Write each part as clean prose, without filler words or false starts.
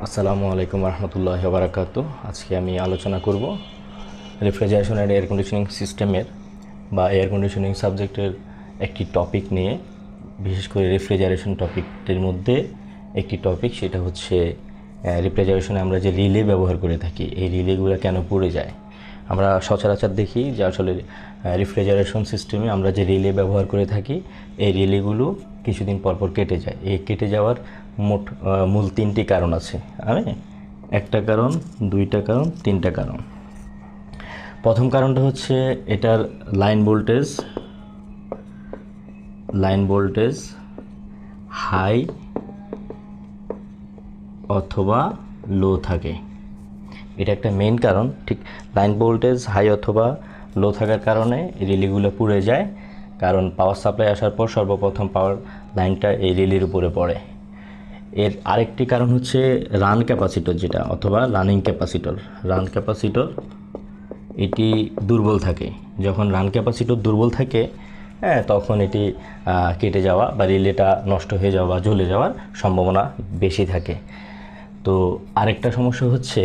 আসসালামু আলাইকুম রহমতুল্লাহি ওয়া বারাকাতুহু। আজকে আমি আলোচনা করব রেফ্রিজারেশন অ্যান্ড এয়ার কন্ডিশনিং সিস্টেমের বা এয়ার কন্ডিশনিং সাবজেক্টের একটি টপিক নিয়ে, বিশেষ করে রেফ্রিজারেশন টপিকটির মধ্যে একটি টপিক, সেটা হচ্ছে রেফ্রিজারেশনে আমরা যে রিলে ব্যবহার করে থাকি, এই রিলেগুলো কেন পুড়ে যায়। আমরা সচরাচর দেখি যে আসলে রেফ্রিজারেশন সিস্টেমে আমরা যে রিলে ব্যবহার করে থাকি, এই রিলেগুলো কিছুদিন পর কেটে যায়। এই কেটে যাওয়ার মূল তিনটি কারণ আছে। একটা কারণ, দুইটা কারণ, তিনটা কারণ। প্রথম কারণটা হচ্ছে এটার লাইন ভোল্টেজ হাই অথবা লো থাকে। এটা একটা মেইন কারণ। ঠিক লাইন ভোল্টেজ হাই অথবা লো থাকার কারণে রিলেগুলো পুড়ে যায়, কারণ পাওয়ার সাপ্লাই আসার পর সর্বপ্রথম পাওয়ার লাইনটা এই রিলের উপরে পড়ে। এর আরেকটি কারণ হচ্ছে রান ক্যাপাসিটর, যেটা অথবা রানিং ক্যাপাসিটর এটি দুর্বল থাকে। যখন রান ক্যাপাসিটর দুর্বল থাকে, তখন এটি কেটে যাওয়া বা রিলেটা নষ্ট হয়ে যাওয়া বা জ্বলে যাওয়ার সম্ভাবনা বেশি থাকে। তো আরেকটা সমস্যা হচ্ছে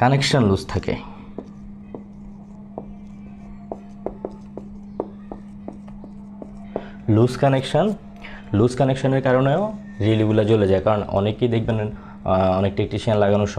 কানেকশান লুজ থাকে। লুজ কানেকশানের কারণেও রিলেগুলো জ্বলে যায়। কারণ অনেকেই দেখবেন অনেক টেকনিশিয়ান লাগানোর সময়